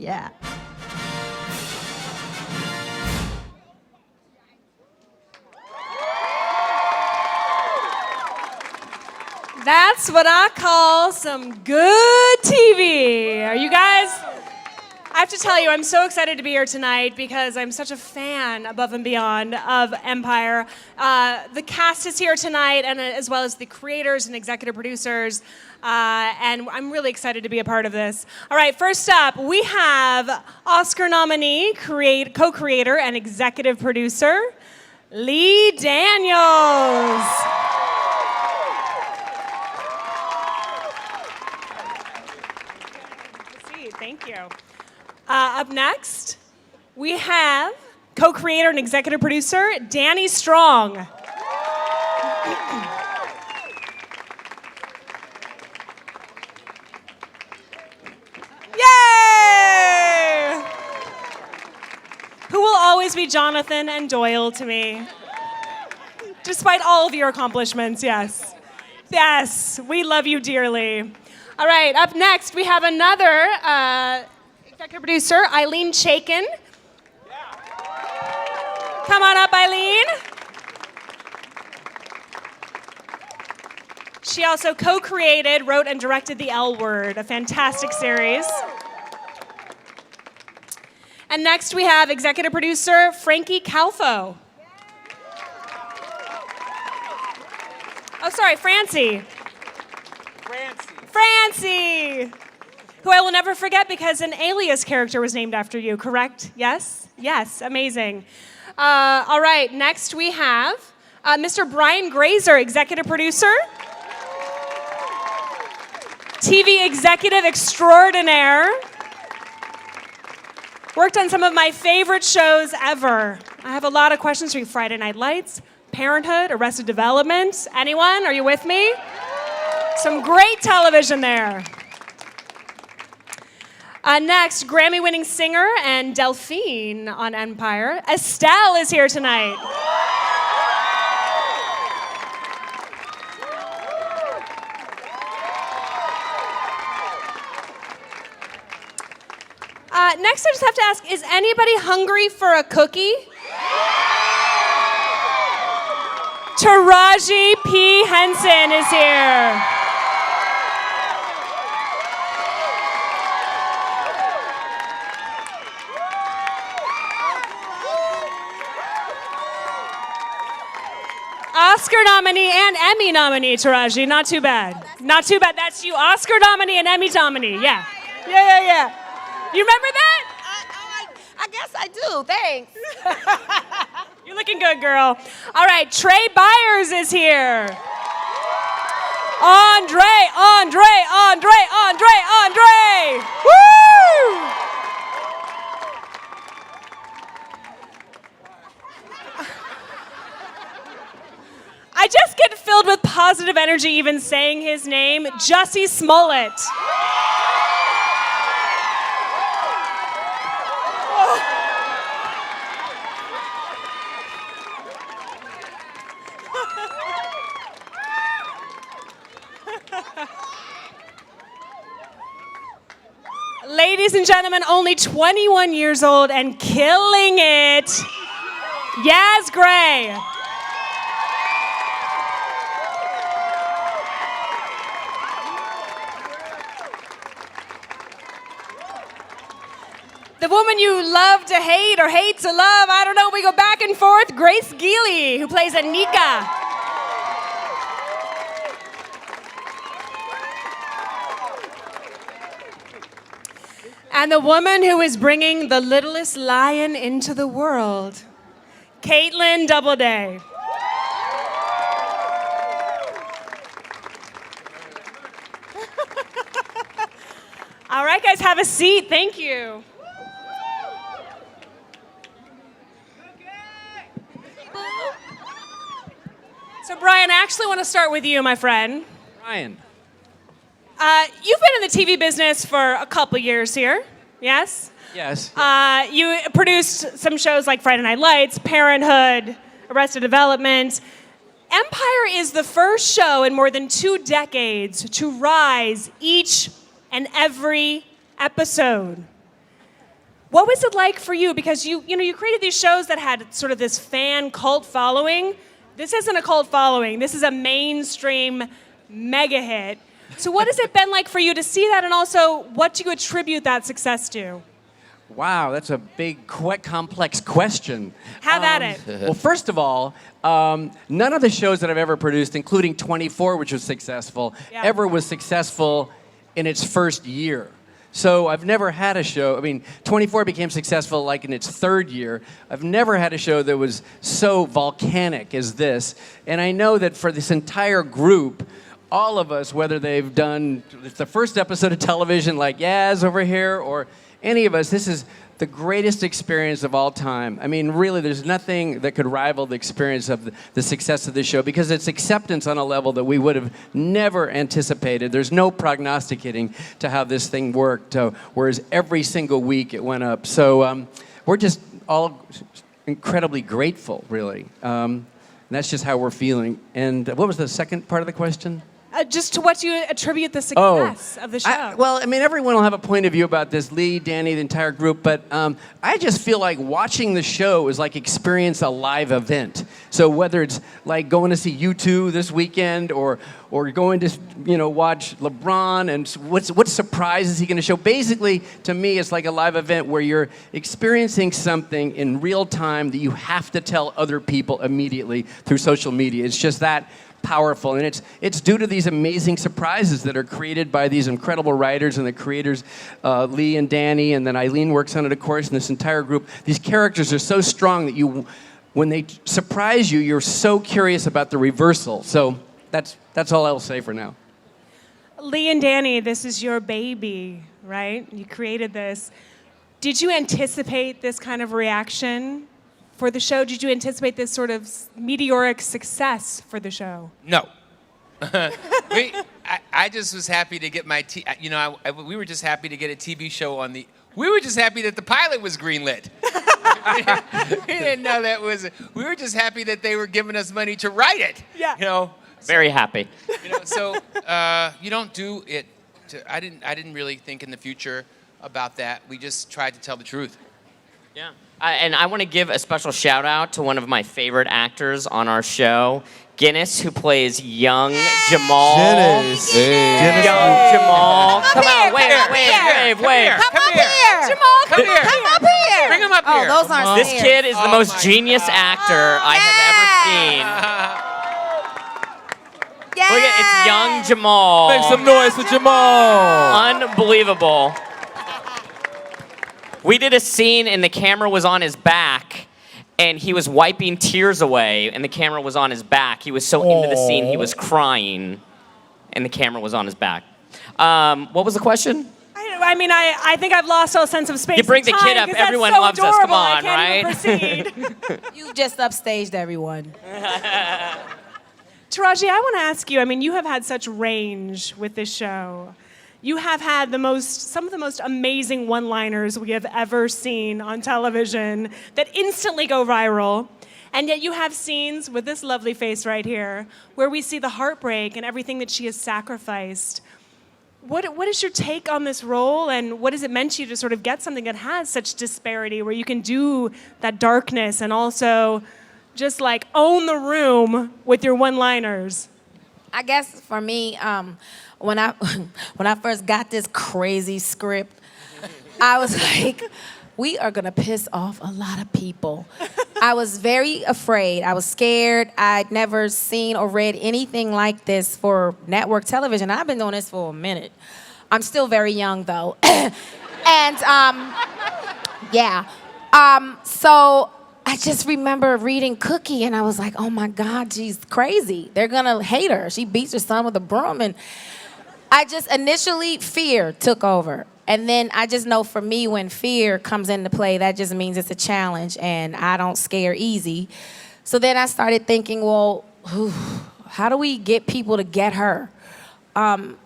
Yeah. That's what I call some good TV. Are you guys? I have to tell you, I'm so excited to be here tonight because I'm such a fan above and beyond of Empire. The cast is here tonight, and as well as the creators and executive producers, and I'm really excited to be a part of this. All right, first up, we have Oscar nominee, co-creator, and executive producer, Lee Daniels. Thank you. Up next, we have co-creator and executive producer, Danny Strong. Yay! Who will always be Jonathan and Doyle to me. Despite all of your accomplishments, yes. Yes, we love you dearly. All right, up next, we have another executive producer, Eileen Chaikin. Come on up, Eileen. She also co-created, wrote, and directed The L Word, a fantastic series. And next, we have executive producer, Frankie Calfo. Oh, sorry, Francie. Francie, who I will never forget because an Alias character was named after you, correct? Yes? Yes, amazing. All right, next we have Mr. Brian Grazer, executive producer, TV executive extraordinaire, worked on some of my favorite shows ever. I have a lot of questions for you. Friday Night Lights, Parenthood, Arrested Development. Anyone? Are you with me? Some great television there. Next, Grammy-winning singer and Delphine on Empire. Estelle is here tonight. Next, I just have to ask, is anybody hungry for a cookie? Taraji P. Henson is here. Oscar nominee and Emmy nominee, Taraji. Not too bad. Not too bad. That's you. Oscar nominee and Emmy nominee. Yeah. Yeah. You remember that? I guess I do. Thanks. You're looking good, girl. All right, Trey Byers is here. Andre. Woo! I just get filled with positive energy even saying his name, Jussie Smollett. Ladies and gentlemen, only 21 years old and killing it, Yaz Gray. The woman you love to hate or hate to love, I don't know, we go back and forth, Grace Geely, who plays Anika. And the woman who is bringing the littlest lion into the world, Caitlin Doubleday. All right, guys, have a seat. Thank you. So, Brian, I actually want to start with you, my friend. Brian. You've been in the TV business for a couple years here, yes? Yes. You produced some shows like Friday Night Lights, Parenthood, Arrested Development. Empire is the first show in more than 2 decades to rise each and every episode. What was it like for you? Because you created these shows that had sort of this fan cult following. This isn't a cult following. This is a mainstream mega hit. So what has it been like for you to see that, and also what do you attribute that success to? Wow, that's a big, complex question. Have at it. Well, first of all, none of the shows that I've ever produced, including 24, which was successful, ever was successful in its first year. So I've never had a show, 24 became successful like in its third year. I've never had a show that was so volcanic as this. And I know that for this entire group, all of us, whether they've done the first episode of television like Yaz over here, or any of us, this is the greatest experience of all time. Really, there's nothing that could rival the experience of the success of this show, because it's acceptance on a level that we would have never anticipated. There's no prognosticating to how this thing worked, whereas every single week it went up. So we're just all incredibly grateful, really. And that's just how we're feeling. And what was the second part of the question? Just to what you attribute the success of the show. Everyone will have a point of view about this, Lee, Danny, the entire group, but I just feel like watching the show is like experience a live event. So whether it's like going to see U2 this weekend, or going to watch LeBron, and what surprise is he going to show? Basically, to me, it's like a live event where you're experiencing something in real time that you have to tell other people immediately through social media. It's just that powerful, and it's due to these amazing surprises that are created by these incredible writers and the creators, Lee and Danny, and then Eileen works on it, of course, and this entire group. These characters are so strong that when they surprise you, you're so curious about the reversal. So that's all I'll say for now. Lee and Danny, this is your baby, right? You created this. Did you anticipate this kind of reaction for the show? Did you anticipate this sort of meteoric success for the show? No. I just was happy to get my, we were just happy to get a TV show on the, we were just happy that the pilot was greenlit. We didn't know that was, we were just happy that they were giving us money to write it. Yeah. Very happy. So you don't do it, I didn't really think in the future about that. We just tried to tell the truth. Yeah. And I want to give a special shout out to one of my favorite actors on our show, Guinness, who plays young Jamal. Guinness. Young Jamal. Come on, wave. Come up here. Jamal, Come here. Come up here. Bring him up here. Oh, those aren't This stairs. kid is the Oh most my genius God. actor I have ever seen. Yes. Look at it's young Jamal. Make some noise for Jamal. Unbelievable. We did a scene and the camera was on his back and he was wiping tears away and the camera was on his back. He was so into the scene he was crying and the camera was on his back. What was the question? I think I've lost all sense of space. You bring and the kid time, up, 'cause that's everyone so loves us. Come adorable, I on, can't even proceed. You just upstaged everyone. Taraji, I want to ask you, you have had such range with this show. You have had some of the most amazing one-liners we have ever seen on television that instantly go viral. And yet you have scenes with this lovely face right here where we see the heartbreak and everything that she has sacrificed. What is your take on this role, and what has it meant to you to sort of get something that has such disparity where you can do that darkness and also just like own the room with your one-liners? I guess for me, when I first got this crazy script, I was like, we are gonna piss off a lot of people. I was very afraid. I was scared. I'd never seen or read anything like this for network television. I've been doing this for a minute. I'm still very young though. And yeah. So I just remember reading Cookie and I was like, oh my God, she's crazy. They're gonna hate her. She beats her son with a broom. And I just initially, fear took over. And then I just know for me, when fear comes into play, that just means it's a challenge and I don't scare easy. So then I started thinking, well, how do we get people to get her? And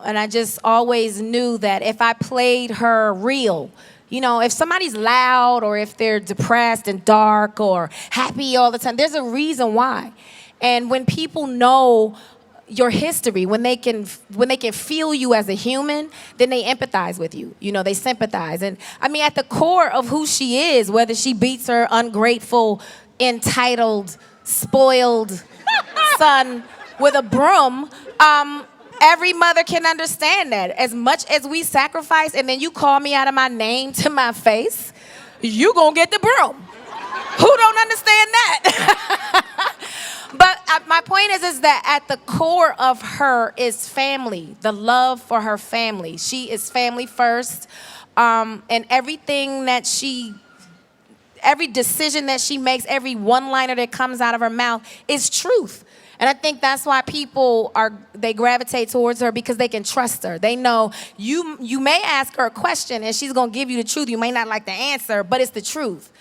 I just always knew that if I played her real, if somebody's loud or if they're depressed and dark or happy all the time, there's a reason why. And when people know your history, when they can feel you as a human, then they empathize with you. You know, they sympathize. And I mean, at the core of who she is, whether she beats her ungrateful, entitled, spoiled son with a broom, every mother can understand that. As much as we sacrifice, and then you call me out of my name to my face, you gonna get the broom. Who don't understand that? But my point is that at the core of her is family, the love for her family. She is family first, and everything that every decision that she makes, every one-liner that comes out of her mouth is truth. And I think that's why people they gravitate towards her, because they can trust her. They know you may ask her a question and she's gonna give you the truth. You may not like the answer, but it's the truth.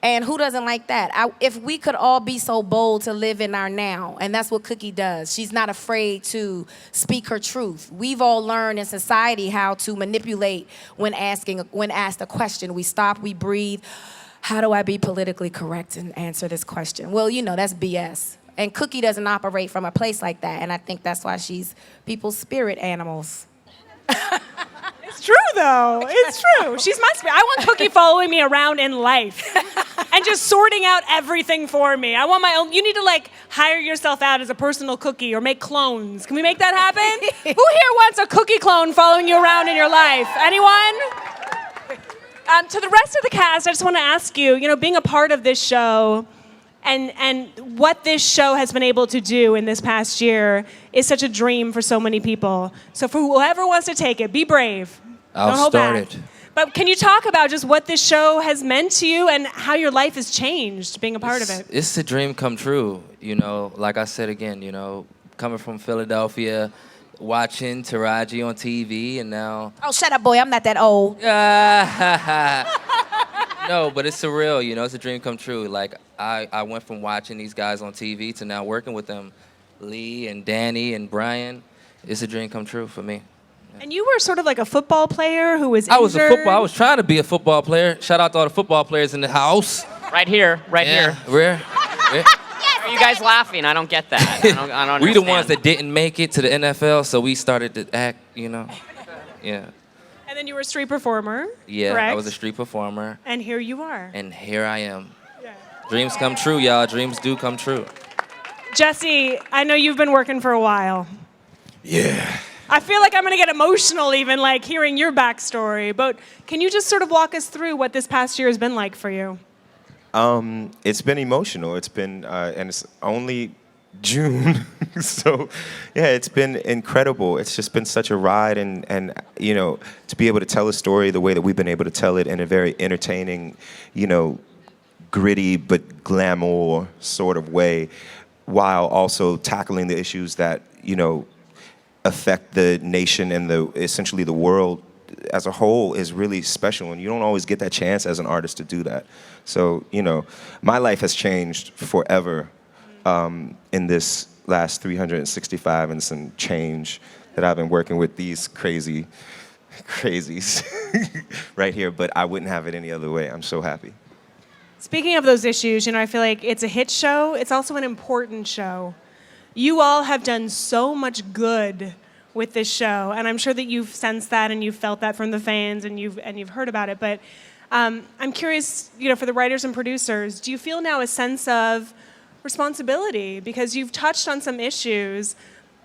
And who doesn't like that? If we could all be so bold to live in our now, and that's what Cookie does. She's not afraid to speak her truth. We've all learned in society how to manipulate when asked a question. We stop, we breathe. How do I be politically correct and answer this question? Well, you know, that's BS. And Cookie doesn't operate from a place like that. And I think that's why she's people's spirit animals. It's true, though. It's true. She's my spirit. I want Cookie following me around in life and just sorting out everything for me. I want my own. You need to, like, hire yourself out as a personal cookie or make clones. Can we make that happen? Who here wants a cookie clone following you around in your life? Anyone? To the rest of the cast, I just want to ask you, you know, being a part of this show and what this show has been able to do in this past year is such a dream for so many people. So for whoever wants to take it, be brave. Don't I'll hold start back. it. But can you talk about just what this show has meant to you and how your life has changed being a part of it? It's a dream come true. You know, like I said again, you know, coming from Philadelphia, watching Taraji on TV, and now. Oh, shut up, boy. I'm not that old. No, but it's surreal, you know, it's a dream come true. Like, I went from watching these guys on TV to now working with them, Lee and Danny and Brian. It's a dream come true for me. And you were sort of like a football player who was injured. I was trying to be a football player. Shout out to all the football players in the house. Right here, right here. Where? Are you guys laughing? I don't get that. I don't understand. We the ones that didn't make it to the NFL, so we started to act, you know. Yeah. And then you were a street performer. Yeah, correct? I was a street performer. And here you are. And here I am. Yeah. Dreams come true, y'all. Dreams do come true. Jesse, I know you've been working for a while. Yeah. I feel like I'm going to get emotional even like hearing your backstory, but can you just sort of walk us through what this past year has been like for you? It's been emotional. It's been, and it's only June. So, yeah, it's been incredible. It's just been such a ride, and you know, to be able to tell a story the way that we've been able to tell it in a very entertaining, you know, gritty but glamour sort of way, while also tackling the issues that, you know, affect the nation and essentially the world as a whole is really special, and you don't always get that chance as an artist to do that. So, you know, my life has changed forever in this last 365 and some change that I've been working with these crazies right here, but I wouldn't have it any other way. I'm so happy. Speaking of those issues, you know, I feel like it's a hit show. It's also an important show. You all have done so much good with this show, and I'm sure that you've sensed that and you've felt that from the fans and you've heard about it. But I'm curious, you know, for the writers and producers, do you feel now a sense of responsibility because you've touched on some issues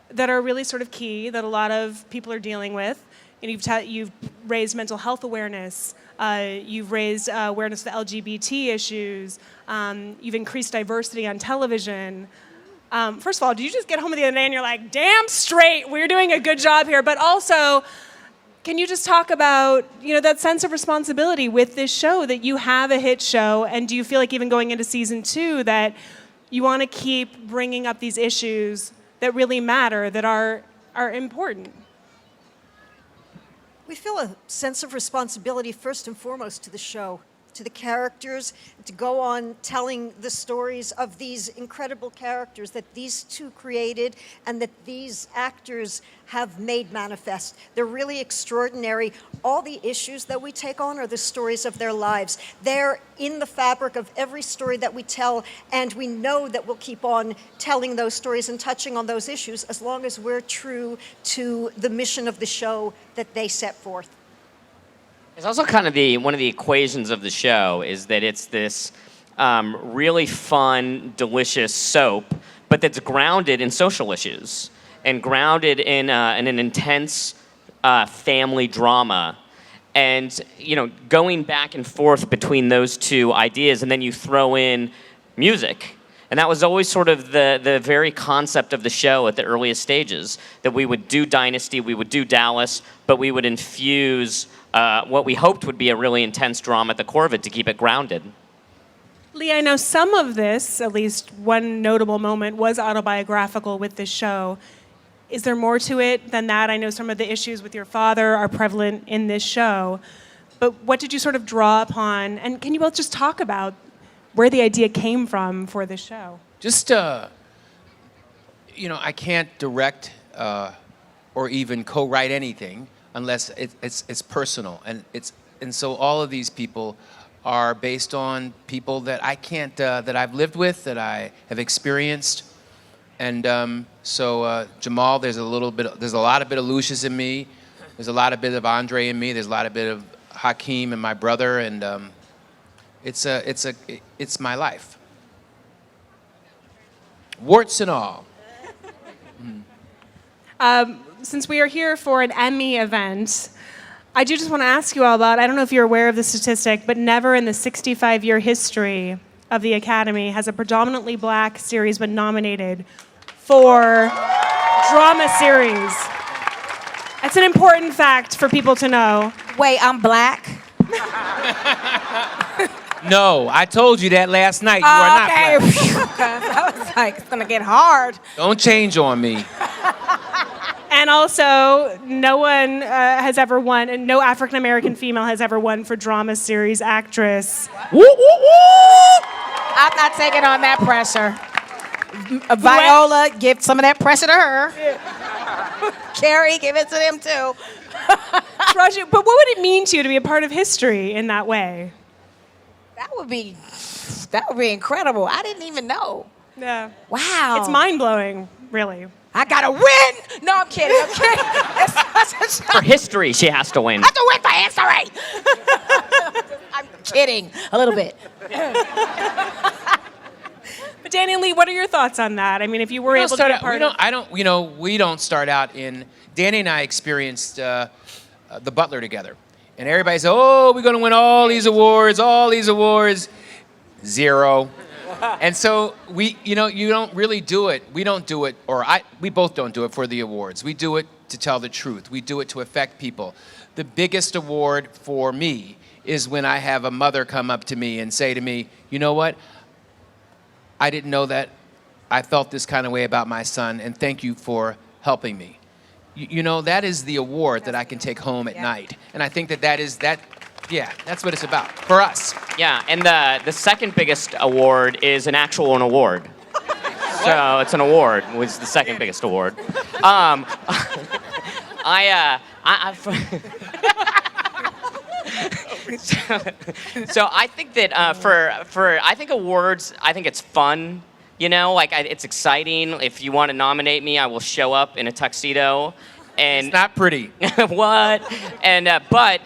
that are really sort of key that a lot of people are dealing with? You know, you've raised mental health awareness. You've raised awareness of LGBT issues. You've increased diversity on television. First of all, did you just get home the other day and you're like, damn straight, we're doing a good job here? But also, can you just talk about, you know, that sense of responsibility with this show, that you have a hit show, and do you feel like even going into season 2 that you want to keep bringing up these issues that really matter, that are important? We feel a sense of responsibility first and foremost to the show. to the characters, to go on telling the stories of these incredible characters that these two created and that these actors have made manifest. They're really extraordinary. All the issues that we take on are the stories of their lives. They're in the fabric of every story that we tell, and we know that we'll keep on telling those stories and touching on those issues as long as we're true to the mission of the show that they set forth. It's also kind of one of the equations of the show is that it's this really fun, delicious soap, but that's grounded in social issues and grounded in an intense family drama. And going back and forth between those two ideas, and then you throw in music. And that was always sort of the very concept of the show at the earliest stages, that we would do Dynasty, we would do Dallas, but we would infuse what we hoped would be a really intense drama at the core of it to keep it grounded. Lee, I know some of this, at least one notable moment, was autobiographical with this show. Is there more to it than that? I know some of the issues with your father are prevalent in this show, but what did you sort of draw upon? And can you both just talk about where the idea came from for this show? Just, I can't direct or even co-write anything unless it's personal, and so all of these people are based on people that I can't that I've lived with, that I have experienced, and so Jamal, there's a lot of bit of Lucius in me, there's a lot of bit of Andre in me, there's a lot of bit of Hakeem and my brother, and it's my life, warts and all. Since we are here for an Emmy event, I do just want to ask you all about, I don't know if you're aware of the statistic, but never in the 65-year history of the Academy has a predominantly black series been nominated for drama series. That's an important fact for people to know. Wait, I'm black? No, I told you that last night. You are not okay. black. I was like, it's gonna get hard. Don't change on me. And also, no one has ever won, and no African American female has ever won for drama series actress. Woo, woo, woo! I'm not taking on that pressure. Viola, give some of that pressure to her. Carrie, give it to them too. Raju, but what would it mean to you to be a part of history in that way? That would be incredible. I didn't even know. Yeah. Wow. It's mind-blowing, really. I gotta win. No, I'm kidding. It's such a For history, she has to win. I have to win for history. I'm kidding a little bit. But Danny and Lee, what are your thoughts on that? I mean, if you were able to be a part of... We don't start out in... Danny and I experienced The Butler together. And everybody said, oh, we're going to win all these awards. Zero. And so you don't really do it. We don't do it, we both don't do it for the awards. We do it to tell the truth. We do it to affect people. The biggest award for me is when I have a mother come up to me and say to me, you know what? I didn't know that I felt this kind of way about my son, and thank you for helping me. That is the award that I can take home at night. And I think that's what it's about for us. Yeah, and the second biggest award is an award. So it's an award, which is the second biggest award. So I think that I think awards, I think it's fun. It's exciting. If you want to nominate me, I will show up in a tuxedo. And it's not pretty. What? And but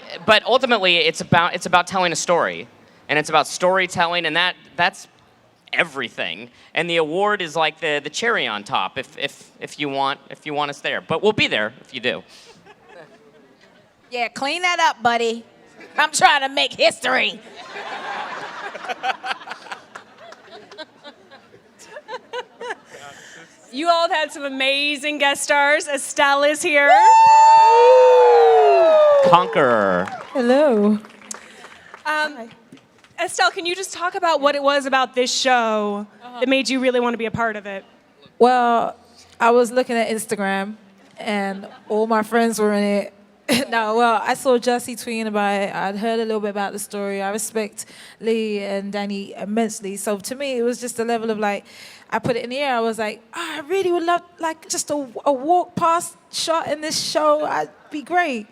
ultimately, it's about telling a story, and it's about storytelling, and that's everything. And the award is like the cherry on top, if you want us there. But we'll be there if you do. Yeah, clean that up, buddy. I'm trying to make history. You all have had some amazing guest stars. Estelle is here. Conqueror. Hello. Estelle, can you just talk about what it was about this show that made you really want to be a part of it? Well, I was looking at Instagram, and all my friends were in it, No, well, I saw Jussie tweeting about it. I'd heard a little bit about the story. I respect Lee and Danny immensely. So to me, it was just a level of like, I put it in the air. I was like, I really would love like just a walk past shot in this show. I'd be great.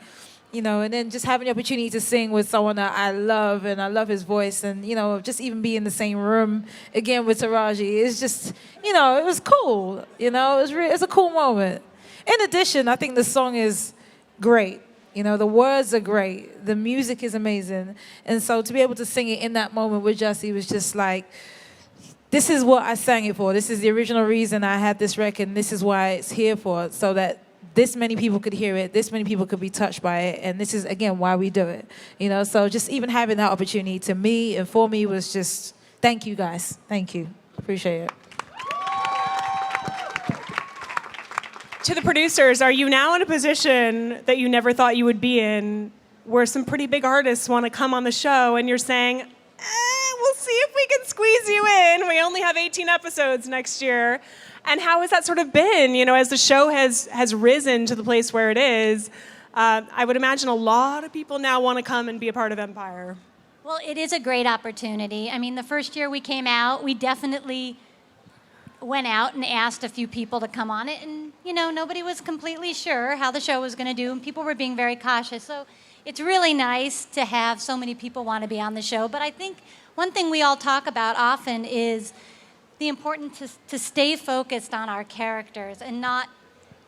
You know, and then just having the opportunity to sing with someone that I love and I love his voice and, you know, just even be in the same room again with Taraji is just, you know, it was cool. You know, it was a cool moment. In addition, I think the song is great. You know, the words are great. The music is amazing. And so to be able to sing it in that moment with Jussie was just like, this is what I sang it for. This is the original reason I had this record, and this is why it's here for, so that this many people could hear it, this many people could be touched by it, and this is, again, why we do it. You know, so just even having that opportunity to me and for me was just, thank you guys. Thank you. Appreciate it. To the producers, are you now in a position that you never thought you would be in, where some pretty big artists want to come on the show and you're saying, we'll see if we can squeeze you in. We only have 18 episodes next year. And how has that sort of been, you know, as the show has risen to the place where it is? I would imagine a lot of people now want to come and be a part of Empire. Well, it is a great opportunity. I mean, the first year we came out, we definitely went out and asked a few people to come on it. And, you know, nobody was completely sure how the show was going to do. And people were being very cautious. So it's really nice to have so many people want to be on the show. But I think one thing we all talk about often is the importance to stay focused on our characters and not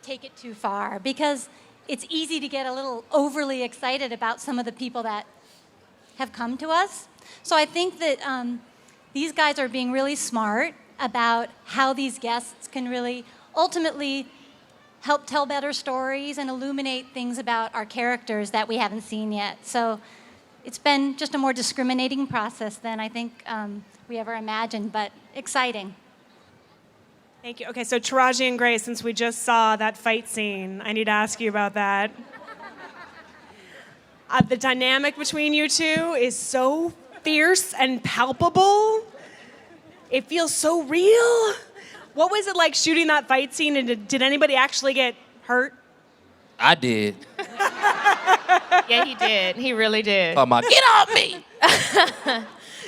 take it too far, because it's easy to get a little overly excited about some of the people that have come to us. So I think that these guys are being really smart about how these guests can really ultimately help tell better stories and illuminate things about our characters that we haven't seen yet. So it's been just a more discriminating process than I think we ever imagined, but exciting. Thank you. Okay, so Taraji and Grace, since we just saw that fight scene, I need to ask you about that. The dynamic between you two is so fierce and palpable. It feels so real. What was it like shooting that fight scene, and did anybody actually get hurt? I did. Yeah, he did. He really did. Oh my, get off me!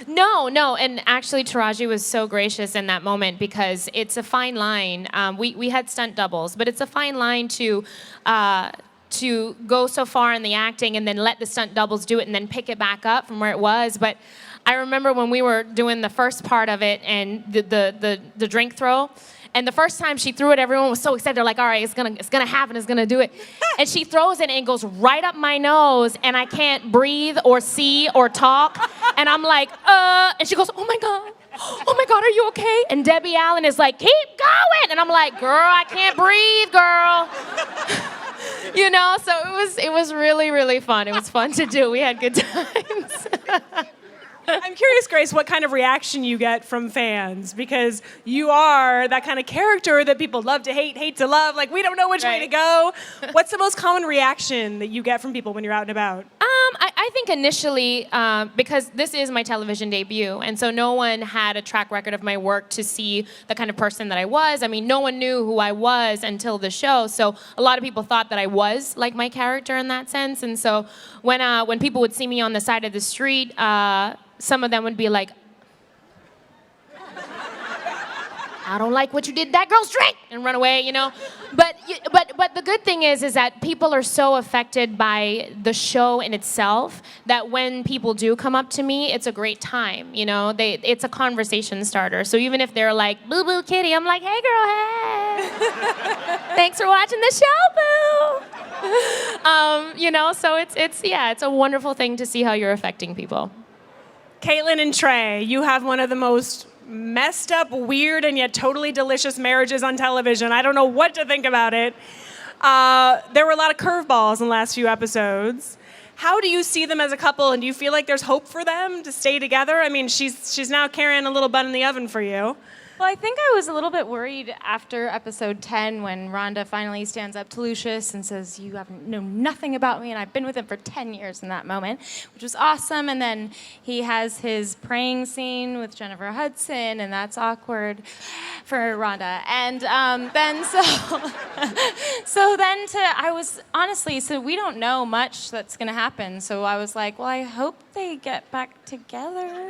No, and actually Taraji was so gracious in that moment, because it's a fine line. We had stunt doubles, but it's a fine line to go so far in the acting and then let the stunt doubles do it and then pick it back up from where it was. But I remember when we were doing the first part of it and the drink throw, and the first time she threw it, everyone was so excited. They're like, all right, it's gonna happen, it's gonna do it. And she throws it and it goes right up my nose, and I can't breathe or see or talk. And I'm like, and she goes, oh my God, are you okay? And Debbie Allen is like, keep going. And I'm like, girl, I can't breathe, girl. You know, so it was really, really fun. It was fun to do. We had good times. I'm curious, Grace, what kind of reaction you get from fans, because you are that kind of character that people love to hate, hate to love. Like, we don't know which way to go. What's the most common reaction that you get from people when you're out and about? I think initially, because this is my television debut, and so no one had a track record of my work to see the kind of person that I was. I mean, no one knew who I was until the show, so a lot of people thought that I was like my character in that sense. And so when people would see me on the side of the street, some of them would be like, I don't like what you did, that girl's drink, and run away, you know. But the good thing is that people are so affected by the show in itself that when people do come up to me, it's a great time, you know. It's a conversation starter. So even if they're like, boo boo kitty, I'm like, hey girl, hey. Thanks for watching the show, boo. You know, so it's a wonderful thing to see how you're affecting people. Caitlin and Trey, you have one of the most messed up, weird, and yet totally delicious marriages on television. I don't know what to think about it. There were a lot of curveballs in the last few episodes. How do you see them as a couple, and do you feel like there's hope for them to stay together? I mean, she's now carrying a little bun in the oven for you. Well, I think I was a little bit worried after episode 10 when Rhonda finally stands up to Lucius and says, "You have know nothing about me, and I've been with him for 10 years," in that moment, which was awesome. And then he has his praying scene with Jennifer Hudson, and that's awkward for Rhonda. And then I was honestly, so we don't know much that's going to happen. So I was like, well, I hope they get back together.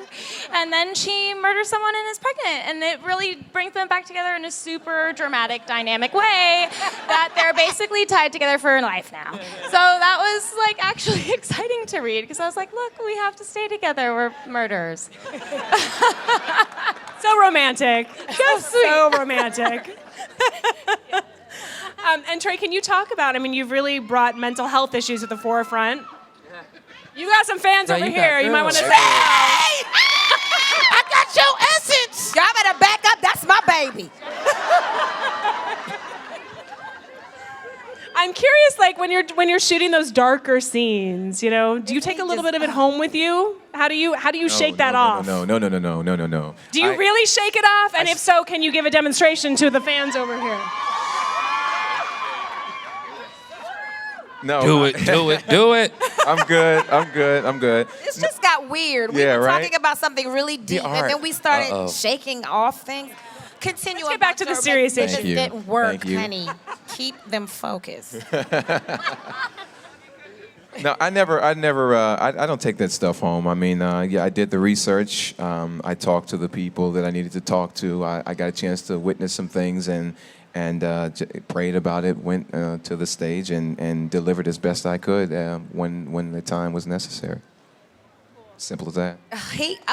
And then she murders someone and is pregnant, and it really brings them back together in a super dramatic, dynamic way that they're basically tied together for life now. So that was like actually exciting to read because I was like, look, we have to stay together. We're murderers. So romantic. Just so romantic. And Trey, can you talk about, I mean, you've really brought mental health issues at the forefront. You got some fans over here. You might want to say, Hey! I got your essence. Y'all better back up. That's my baby. I'm curious, like when you're shooting those darker scenes, you know, do you take a little bit of it home with you? How do you shake that off? No. Do you really shake it off? And if so, can you give a demonstration to the fans over here? No. Do it. I'm good. This just got weird. We Yeah, were right? talking about something really deep, and art. then we started shaking off things. Continue. Let's get back to the serious It issue. didn't work, Thank you. honey. Keep them focused. No, I don't take that stuff home. I mean, yeah, I did the research. I talked to the people that I needed to talk to. I got a chance to witness some things and prayed about it, went to the stage and delivered as best I could when the time was necessary. Simple as that.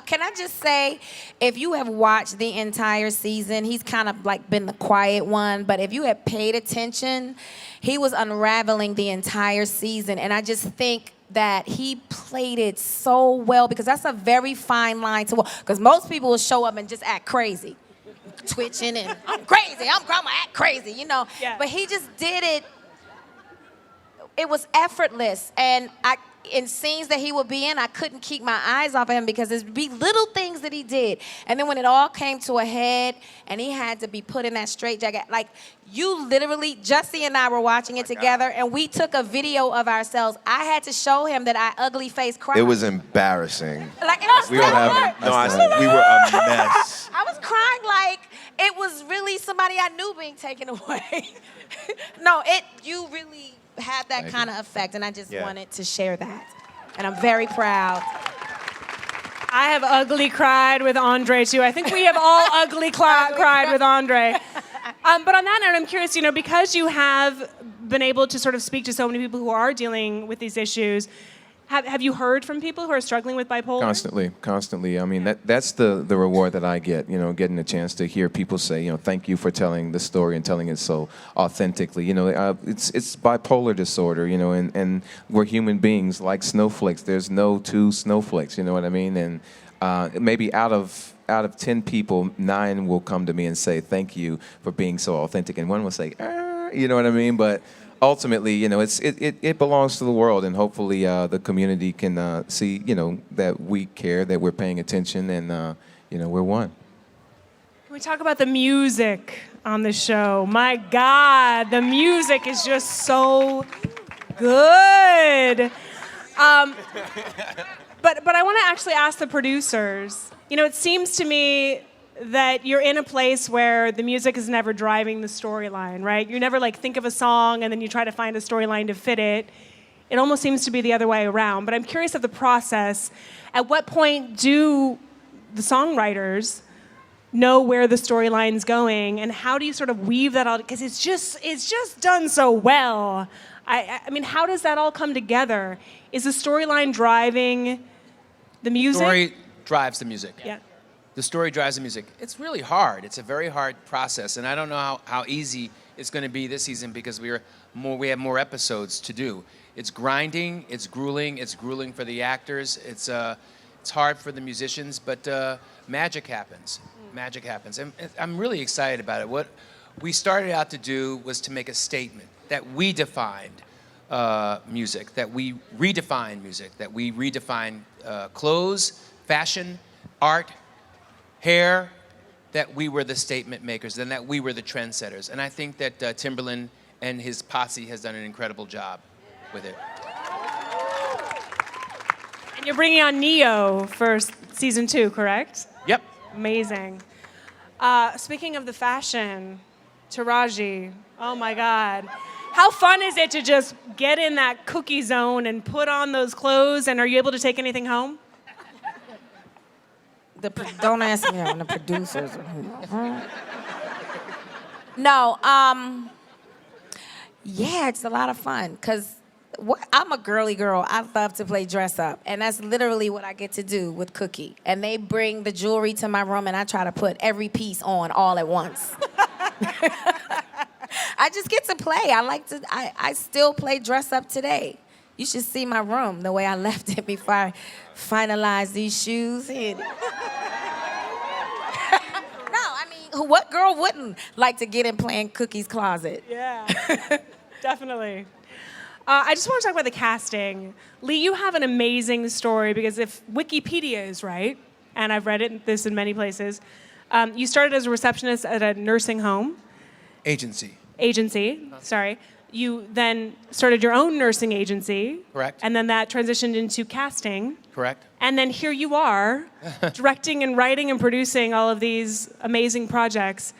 Can I just say, if you have watched the entire season, he's kind of like been the quiet one, but if you had paid attention, he was unraveling the entire season, and I just think that he played it so well, because that's a very fine line to walk, because most people will show up and just act crazy, twitching and I'm crazy, I'm gonna act crazy, you know. Yeah. But he just did it. It was effortless, and in scenes that he would be in, I couldn't keep my eyes off of him because there'd be little things that he did. And then when it all came to a head and he had to be put in that straitjacket, like you literally, Jussie and I were watching it together and we took a video of ourselves. I had to show him that I ugly face cried. It was embarrassing. Like, it was We don't have. No, we were a mess. I was crying like it was really somebody I knew being taken away. No, you really had that kind of effect, and I just wanted to share that. And I'm very proud. I have ugly cried with Andre too. I think we have all ugly cried with Andre. But on that note, I'm curious, you know, because you have been able to sort of speak to so many people who are dealing with these issues, have you heard from people who are struggling with bipolar? Constantly. I mean, that's the reward that I get, you know, getting a chance to hear people say, you know, thank you for telling the story and telling it so authentically. You know, it's bipolar disorder, you know, and we're human beings like snowflakes. There's no two snowflakes, you know what I mean? And maybe out of 10 people, 9 will come to me and say, thank you for being so authentic. And one will say, you know what I mean? But ultimately, you know, it belongs to the world, and hopefully the community can see, you know, that we care, that we're paying attention, and you know, we're one. Can we talk about the music on the show? My God, the music is just so good. But I want to actually ask the producers. You know, it seems to me that you're in a place where the music is never driving the storyline, right? You never like think of a song and then you try to find a storyline to fit it. It almost seems to be the other way around. But I'm curious of the process. At what point do the songwriters know where the storyline's going, and how do you sort of weave that all? Because it's just done so well. I mean, how does that all come together? Is the storyline driving the music? Story drives the music. Yeah. The story drives the music. It's really hard. It's a very hard process, and I don't know how easy it's going to be this season because we have more episodes to do. It's grinding. It's grueling for the actors. It's hard for the musicians, but magic happens. Magic happens, and I'm really excited about it. What we started out to do was to make a statement that we defined music, that we redefined music, that we redefined clothes, fashion, art, hair, that we were the statement makers and that we were the trendsetters. And I think that Timberland and his posse has done an incredible job with it. And you're bringing on Neo for season 2, correct? Yep. Amazing. Speaking of the fashion, Taraji, oh my God. How fun is it to just get in that cookie zone and put on those clothes, and are you able to take anything home? Don't ask me on the producers. No, yeah, it's a lot of fun because I'm a girly girl. I love to play dress up, and that's literally what I get to do with Cookie. And they bring the jewelry to my room, and I try to put every piece on all at once. I just get to play. I still play dress up today. You should see my room, the way I left it before I finalized these shoes. What girl wouldn't like to get in playing Cookie's closet? Yeah, definitely. I just want to talk about the casting. Lee, you have an amazing story because if Wikipedia is right, and I've read this in many places, you started as a receptionist at a nursing home. Agency. Sorry. You then started your own nursing agency. Correct. And then that transitioned into casting. Correct. And then here you are, directing and writing and producing all of these amazing projects.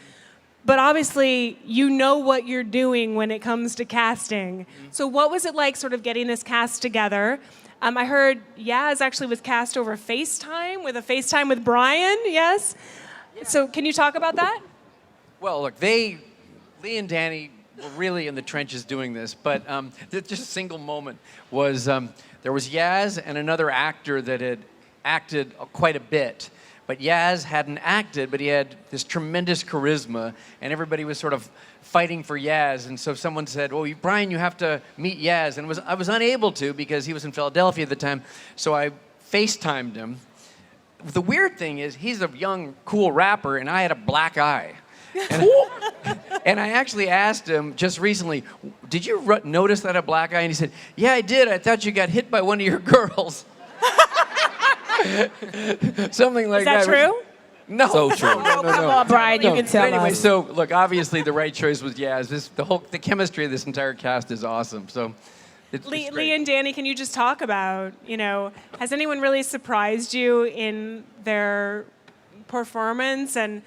But obviously, you know what you're doing when it comes to casting. Mm-hmm. So what was it like sort of getting this cast together? I heard Yaz actually was cast over FaceTime with Brian, yes? Yeah. So can you talk about that? Well, look, Lee and Danny were really in the trenches doing this, but just a single moment was there was Yaz and another actor that had acted quite a bit. But Yaz hadn't acted, but he had this tremendous charisma, and everybody was sort of fighting for Yaz. And so someone said, well, Brian, you have to meet Yaz. And I was unable to because he was in Philadelphia at the time, so I FaceTimed him. The weird thing is he's a young, cool rapper, and I had a black eye. And I actually asked him just recently, did you notice that I had a black eye? And he said, yeah, I did. I thought you got hit by one of your girls. Something like that. Is that true? No. So true. No. Come on, Brian, you can tell But anyway, us. so look, obviously the right choice was Yaz. The chemistry of this entire cast is awesome. So it's Lee great. and Danny, can you just talk about, has anyone really surprised you in their performance? And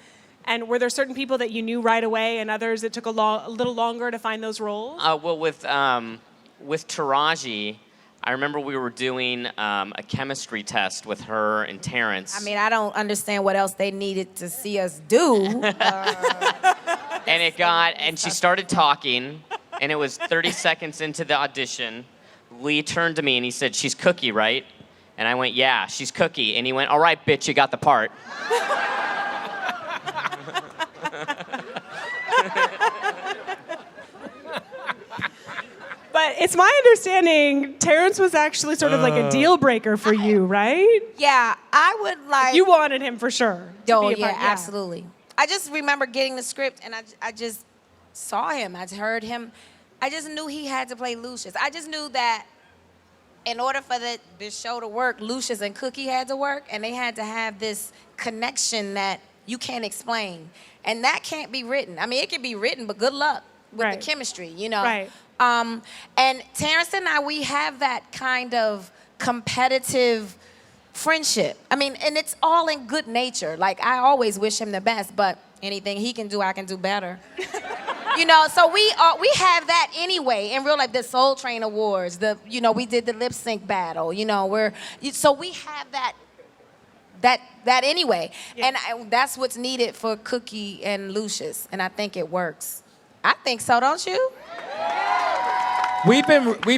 were there certain people that you knew right away and others that took a little longer to find those roles? Well, with Taraji, I remember we were doing a chemistry test with her and Terrence. I mean, I don't understand what else they needed to see us do. And she started talking, and it was 30 seconds into the audition. Lee turned to me and he said, she's Cookie, right? And I went, yeah, she's Cookie. And he went, all right, bitch, you got the part. But it's my understanding Terrence was actually sort of like a deal breaker for you, right? Yeah, I would like... You wanted him for sure. Oh, yeah, absolutely. I just remember getting the script, and I just saw him. I heard him. I just knew he had to play Lucius. I just knew that in order for this show to work, Lucius and Cookie had to work, and they had to have this connection that you can't explain. And that can't be written. I mean, it can be written, but good luck with the chemistry, Right. And Terrence and I, we have that kind of competitive friendship. I mean, and it's all in good nature. Like, I always wish him the best, but anything he can do, I can do better. So we have that anyway in real life. The Soul Train Awards, we did the lip sync battle. So we have that anyway, and that's what's needed for Cookie and Lucius, and I think it works. I think so, don't you? We've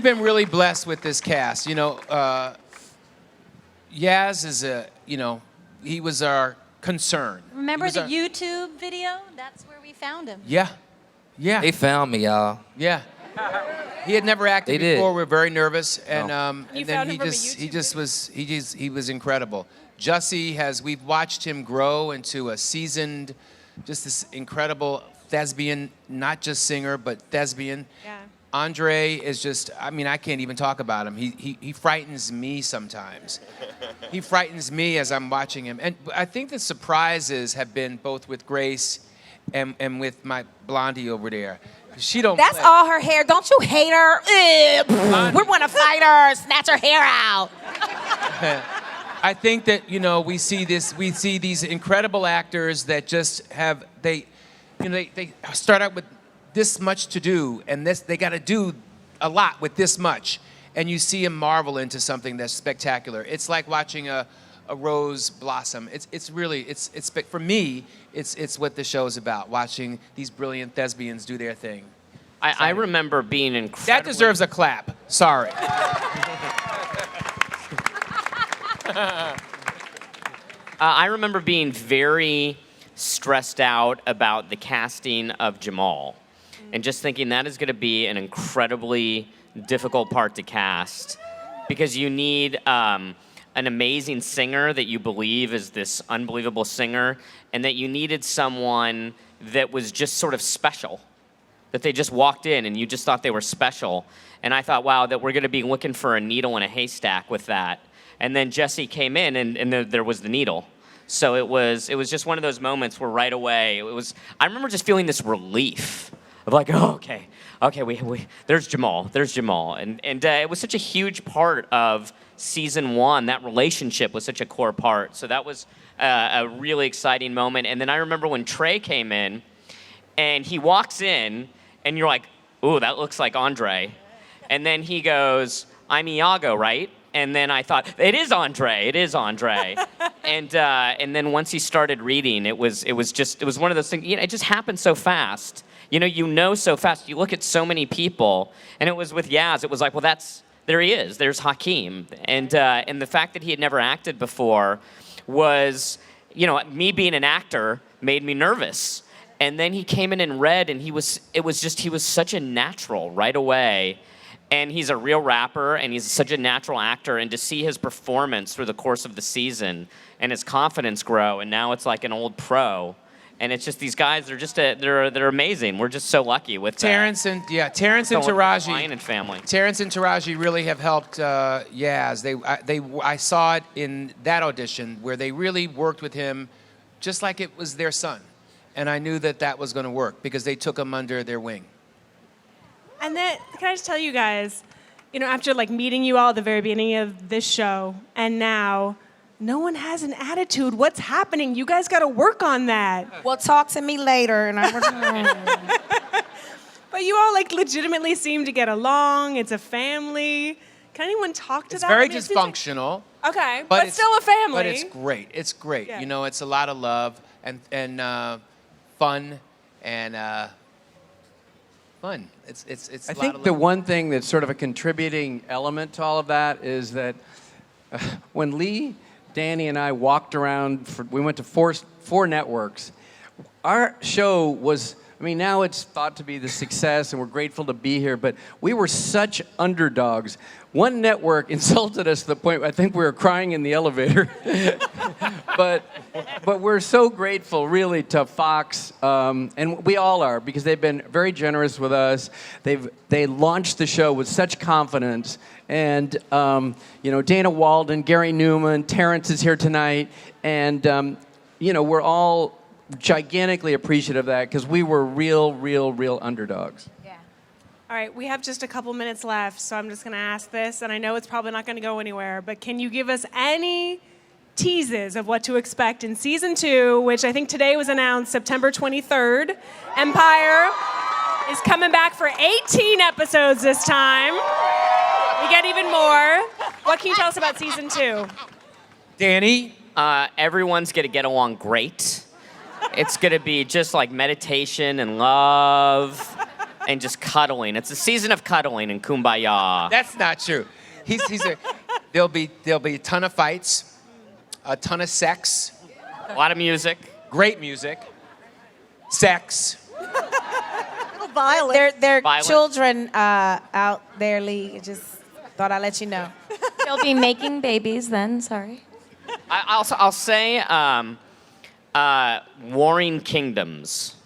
been really blessed with this cast. Yaz is he was our concern. Remember the YouTube video? That's where we found him. Yeah. They found me, y'all. Yeah. He had never acted They before. did. We were very nervous, and You then found he him from a just YouTube he was incredible. Jussie we've watched him grow into a seasoned, just this incredible thespian, not just singer but thespian. Yeah. Andre is just, I mean, I can't even talk about him. He frightens me sometimes. He frightens me as I'm watching him. And I think the surprises have been both with Grace and with my Blondie over there. She don't That's play. all her hair. Don't you hate her? We want to fight her, snatch her hair out. I think that, you know, we see these incredible actors that just have, they start out with this much to do, and they got to do a lot with this much, and you see them marvel into something that's spectacular. It's like watching a rose blossom. It's really for me, it's what the show is about. Watching these brilliant thespians do their thing. I remember being incredible. That deserves a clap. Sorry. I remember being very stressed out about the casting of Jamal, and just thinking that is going to be an incredibly difficult part to cast, because you need an amazing singer that you believe is this unbelievable singer, and that you needed someone that was just sort of special, that they just walked in and you just thought they were special. And I thought, wow, that we're going to be looking for a needle in a haystack with that. And then Jesse came in, and there was the needle. So it was just one of those moments where right away I remember just feeling this relief of like, oh, okay, there's Jamal, and it was such a huge part of season 1. That relationship was such a core part. So that was a really exciting moment. And then I remember when Trey came in, and he walks in, and you're like, ooh, that looks like Andre. And then he goes, I'm Iago, right? And then I thought, it is Andre. And then once he started reading, it was one of those things. You know, it just happened so fast. You know so fast. You look at so many people, and it was with Yaz. It was like, well, there he is. There's Hakeem, and the fact that he had never acted before was, me being an actor made me nervous. And then he came in and read, and he was such a natural right away. And he's a real rapper, and he's such a natural actor. And to see his performance through the course of the season and his confidence grow, and now it's like an old pro. And it's just these guys. They're amazing. We're just so lucky with Terrence and Taraji. Lion and family. Terrence and Taraji really have helped Yaz. I saw it in that audition where they really worked with him, just like it was their son. And I knew that was going to work because they took him under their wing. And then, can I just tell you guys, after meeting you all at the very beginning of this show, and now, no one has an attitude. What's happening? You guys got to work on that. Well, talk to me later, and But you all legitimately seem to get along. It's a family. Can anyone talk to It's that? very dysfunctional. Okay, but still a family. But it's great. It's great. Yeah. It's a lot of love and fun and. Fun. It's I a lot think of the love. one thing that's sort of a contributing element to all of that is that when Lee, Danny, and I walked around, we went to four networks. Our show was, now it's thought to be the success, and we're grateful to be here, but we were such underdogs. One network insulted us to the point I think we were crying in the elevator. But we're so grateful, really, to Fox, and we all are, because they've been very generous with us. They launched the show with such confidence, and Dana Walden, Gary Newman, Terrence is here tonight, and we're all gigantically appreciative of that because we were real underdogs. All right, we have just a couple minutes left, so I'm just going to ask this, and I know it's probably not going to go anywhere, but can you give us any teases of what to expect in season 2, which I think today was announced September 23rd. Empire is coming back for 18 episodes this time. We get even more. What can you tell us about season 2? Danny? Everyone's going to get along great. It's going to be just like meditation and love and just cuddling. It's a season of cuddling and kumbaya. That's not true. There'll be a ton of fights, a ton of sex, a lot of music, great music, sex. Violent. There are Violent. children out there, Lee. Just thought I'd let you know. They'll be making babies then, sorry. I'll say Warring Kingdoms.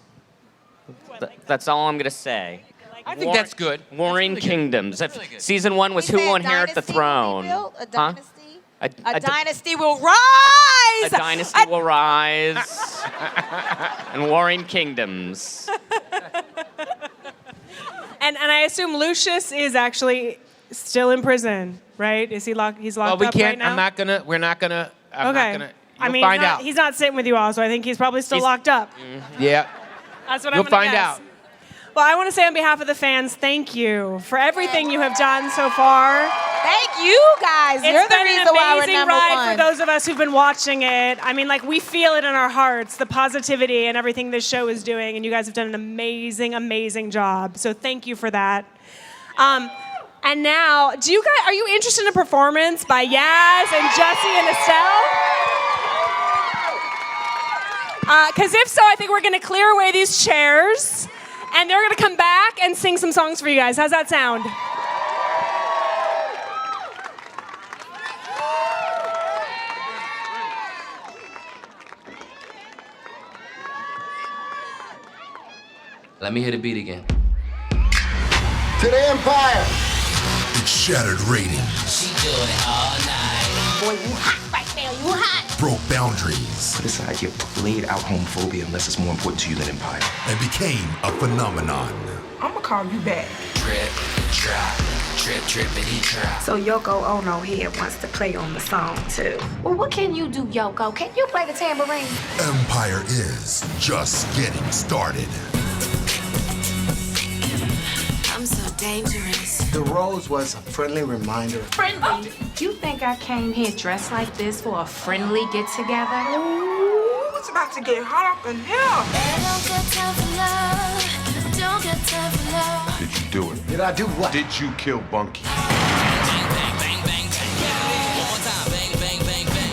That's all I'm going to say. I think that's good. Warring Kingdoms. really good. Season 1 was He Who said Will Inherit the dynasty will be Throne. built, a Huh? dynasty. A A d- dynasty will rise. A dynasty will rise. And Warring Kingdoms. And I assume Lucius is actually still in prison, right? Is he locked? He's locked Well, we up can't. right now. I'm not gonna. We're not gonna. I'm Okay. not gonna. I You'll mean, find he's not, out. he's not sitting with you all, so I think he's probably still locked up. Yeah. That's what You'll I'm gonna find guess. out. Well, I want to say on behalf of the fans, thank you for everything you have done so far. Thank you guys. It's You're the been reason an why we're amazing number ride one. for those of us who've been watching it. I mean, like, we feel it in our hearts, the positivity and everything this show is doing, and you guys have done an amazing, amazing job. So thank you for that. And now, are you interested in a performance by Yaz and Jesse and Estelle? Because if so, I think we're going to clear away these chairs, and they're going to come back and sing some songs for you guys. How's that sound? Let me hear the beat again. To the Empire. It shattered ratings, Boy, you hot right now. You hot. broke boundaries, Put aside your played out homophobia unless it's more important to you than Empire. and became a phenomenon. I'ma call you back. Drip, drop, drip, drippity drop. So Yoko Ono here wants to play on the song too. Well, what can you do, Yoko? Can you play the tambourine? Empire is just getting started. I'm so dangerous. The rose was a friendly reminder. Friendly? You think I came here dressed like this for a friendly get-together? Ooh, it's about to get hot up in here. Did you do it? Did I do what? Did you kill Bunky?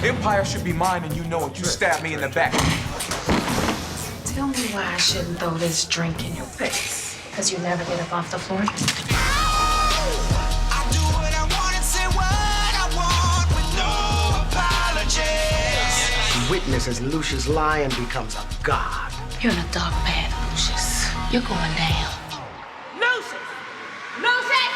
Empire should be mine, and you know it. You stabbed me in the back. Tell me why I shouldn't throw this drink in your face. Because you never get up off the floor. Witness as Lucius Lyon becomes a god. You're in a dark path, Lucius. You're going down. Lucius! Lucius!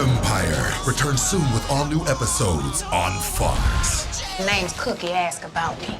Empire returns soon with all new episodes on Fox. Name's Cookie. Ask about me.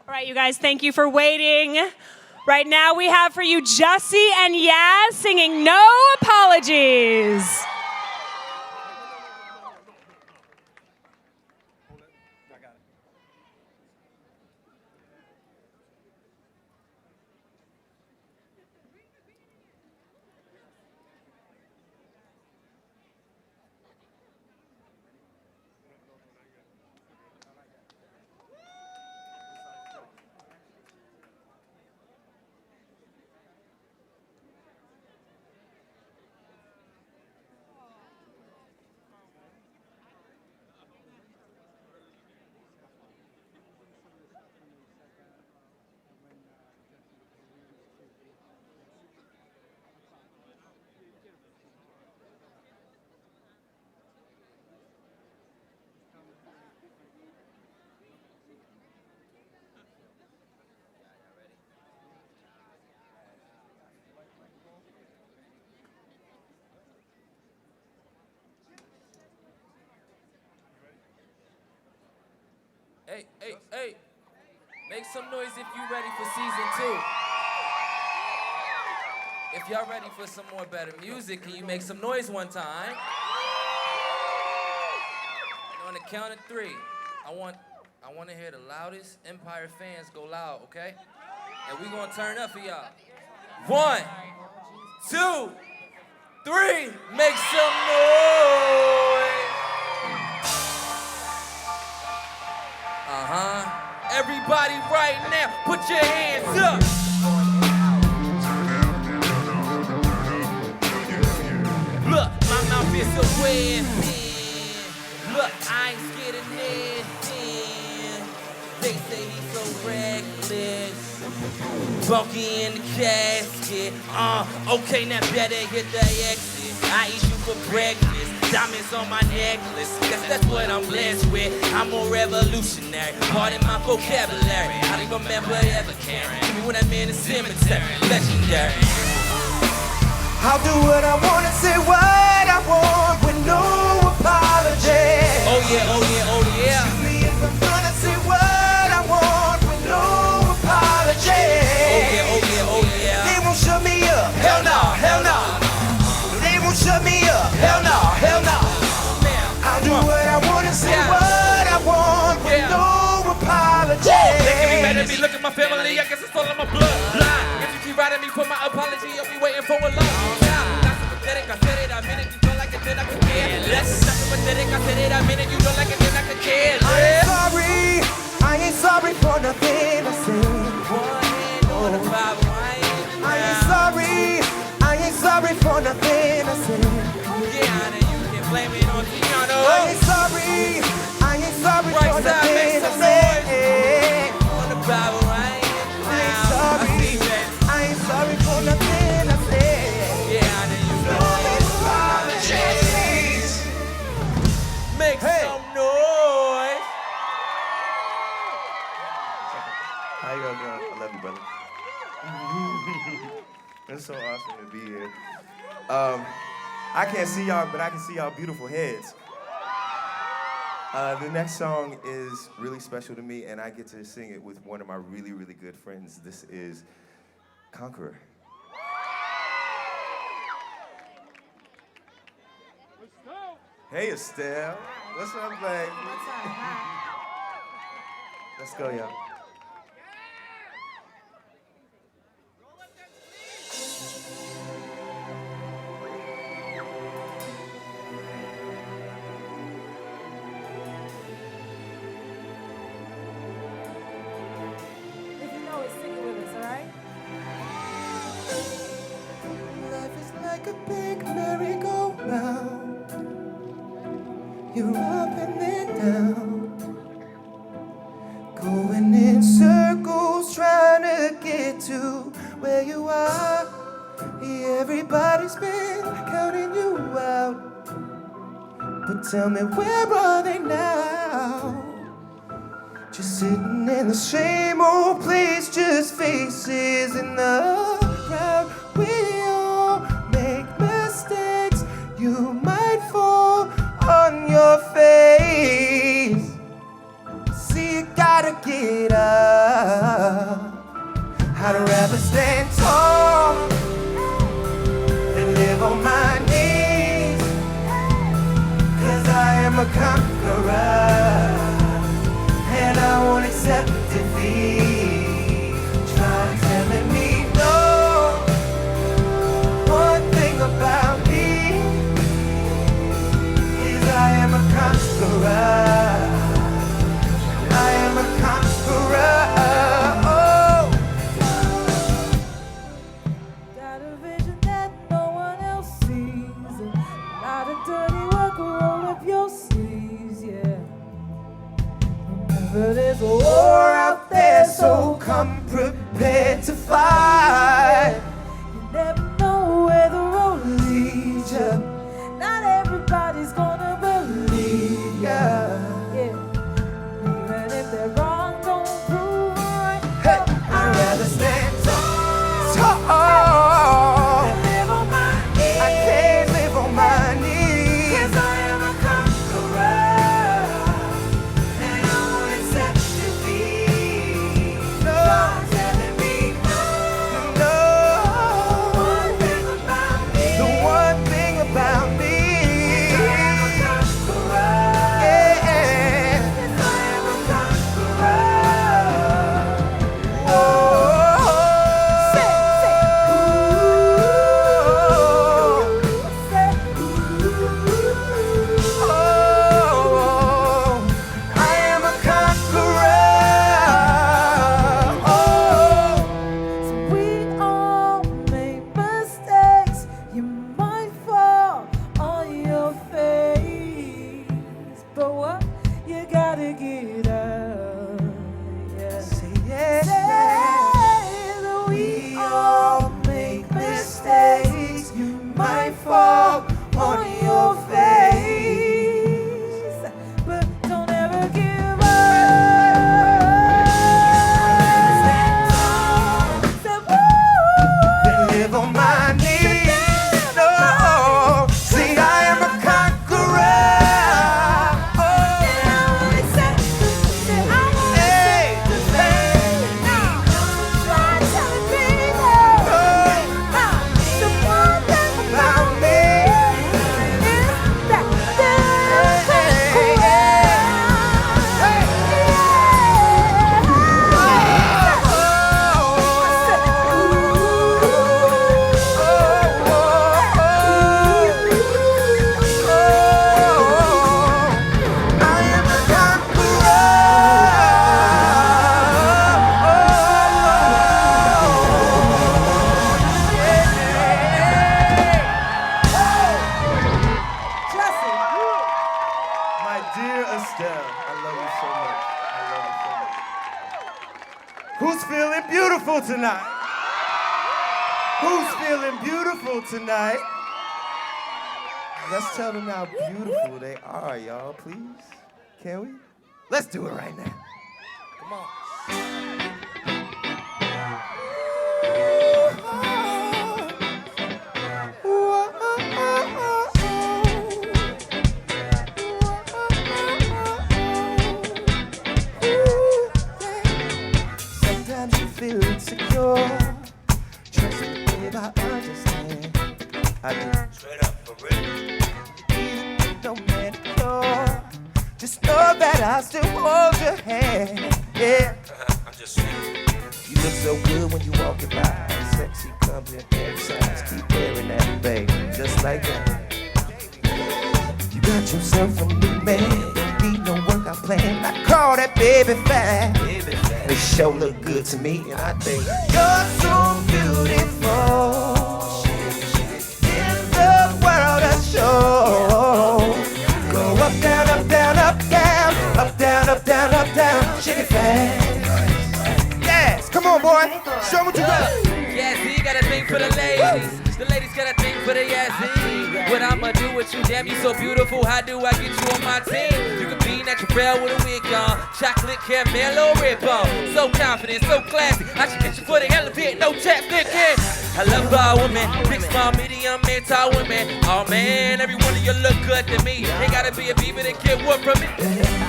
All right, you guys, thank you for waiting. Right now we have for you Jussie and Yaz singing No Apologies. Hey, hey, hey. Make some noise if you ready for season 2. If y'all ready for some more better music, can you make some noise one time? And on the count of 3, I want to hear the loudest Empire fans go loud, okay? And we gonna turn up for y'all. 1, 2, 3, make some noise. Everybody right now, put your hands up. Look, my mouth is so red, man. Look, I ain't scared of nothing. They say he's so reckless. Bunky in the casket. Okay, now better hit the exit. I eat you for breakfast. Diamonds on my necklace, that's what I'm blessed with. I'm more revolutionary, pardon my vocabulary. I don't remember ever caring. Give me when I'm in the cemetery, legendary. I'll do what I want and say what I want with no apology. Oh yeah, oh yeah, oh yeah. Shoot me if I'm gonna say what I want with no apology. Oh yeah, oh yeah, oh yeah. They won't shut me up, hell no, hell no. They won't shut me up, hell no, hell no. I'll do what I want and say what I want with no apology. They can be mad at me, look at my family, I guess it's all in my bloodline. If you keep writing me for my apology, I'll be waiting for a long time. Not so pathetic, I said it, I meant it, you don't like it, then I can care less. Not so pathetic, I said it, I meant it, you don't like it, then I can care less. I ain't sorry for nothing I said. One hand on the Bible, I ain't sorry for nothing I said. Yeah, then you can blame it on Keanu. I ain't sorry for nothing I said. On the Bible, right? I ain't sorry for nothing I said. Yeah, then you know apologies. Make some noise. How you all doing? I love you, brother. It's so awesome to be here. I can't see y'all, but I can see y'all beautiful heads. The next song is really special to me, and I get to sing it with one of my really, really good friends. This is Conqueror. Hey, Estelle. What's up, baby? Let's go, y'all. If you know it, sing it with us, all right? Life is like a big merry-go-round. You're up and then down, going in circles trying to get to where you are. Everybody's been counting you out, but tell me, where are they now? Just sitting in the same old place, just faces in the crowd. We all make mistakes, you might fall on your face. See, you gotta get up. am a conqueror, and I won't accept defeat. Try telling me no. One thing about me is I am a conqueror. I am a conqueror. Oh. Got a vision that no one else sees. Not a dirty work, roll up your sleeves, yeah. Remember there's a war out there, so come prepared to fight. You never know where the road leads you. Not everybody's gonna believe ya. Yeah. Even if they're wrong, don't prove right. Hey, I'd rather stand tall and live on my knees. I can't live on my knees. 'Cause I am a conqueror, And I won't accept defeat. No. Try telling me No. one thing about me. The one thing about me I am a conqueror. yeah. Yes, I am a conqueror. Oh. Say, Oh, I am a conqueror. Oh. we all make mistakes. You might fall on your face, but what you gotta get up. Yeah. Say yes. Say that we all make mistakes. You might fall on your face, but don't ever give up. Say, Then live on my knees. No. See, I am a conqueror. Oh. Hey. About me. My dear Estelle, I love you so much. I love you so much. Who's feeling beautiful tonight? Who's feeling beautiful tonight? Let's tell them how beautiful they are, y'all, please. Can we? Let's do it right now. Come on. Sometimes you feel insecure. Trust me, babe, I understand. I do. Straight up for real. Even with no manicure, just know that I still hold your hand. Yeah. I'm just saying. You look so good when you walking by. Sexy comes in every size. Keep wearing that, baby, just like that. You got yourself a new man. Don't need no workout plan. I call that baby fat. They sure look good to me, and I think you're so beautiful. In the world of show. Go up, down, up, down, up, down, up, down, up, down, up, down. Shake it fast. Yes, come on, boy. Show 'em what you got. Yazzie got a thing for the ladies. The ladies got a thing for the Yazzie. What I'ma do with you? Damn, you so beautiful. How do I get you on my team? You can be natural with a wig on. Chocolate caramel or ripple. So confident, so classy. I should get you for the elevator. No chapstick in. I love all women. Big, small, medium, and tall women. Oh man, every one of you look good to me. Ain't gotta be a beaver to get what from it.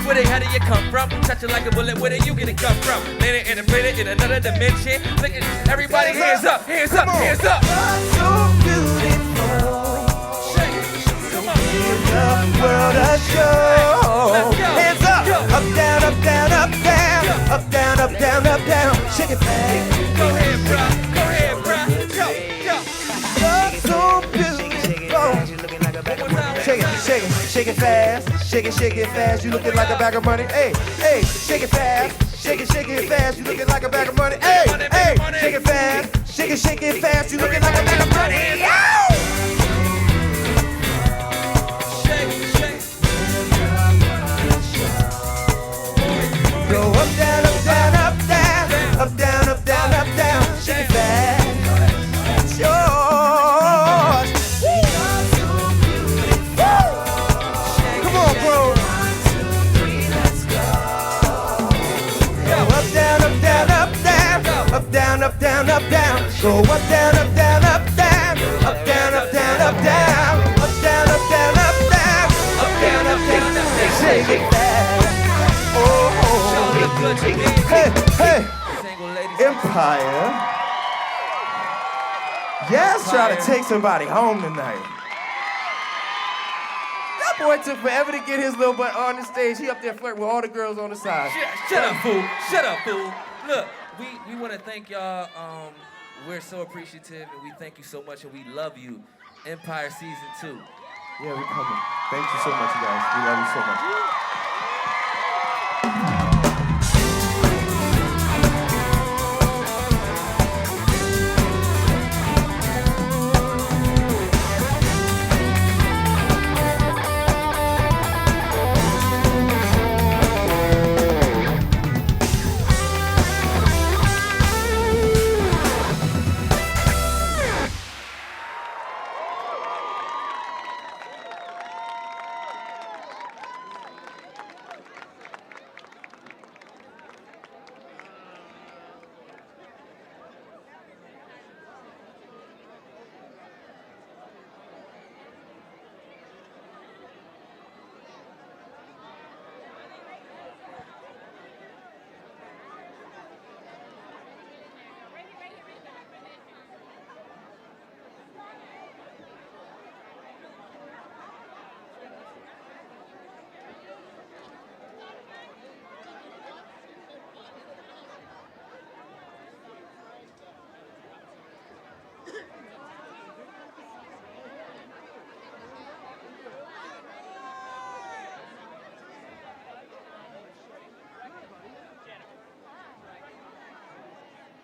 Where the hell do you come from? Touch it like a bullet. Where do you get it come from? Later interpreted in another dimension. Look at everybody, hands up, hands up, hands up. So beautiful. In the world of show. shake it fast, shake it fast. You looking like a bag of money. Hey, hey, shake it fast, shake it fast. You looking like a bag of money. Hey, hey, shake it fast, shake it fast. You looking like a bag of money. Yow! Go up, down, up, down, up, down, up, down, up, down, up, down. Shake it fast. It's yours. Come on, bro. Go up, down, up, down, up, down, up, down, up, down, up, down. Go up, down, up, down, up, down, up, down, up, down, up, down, up, down, up, down, up, down, up, down, up, down, up, down. Shake it fast. Hey, hey, Empire. Yes, trying to take somebody home tonight. That boy took forever to get his little butt on the stage. He up there flirting with all the girls on the side. Shut up, fool. Shut up, fool. Look, we want to thank y'all. We're so appreciative, and we thank you so much, and we love you. Empire Season 2. Yeah, we're coming. Thank you so much, you guys. We love you so much.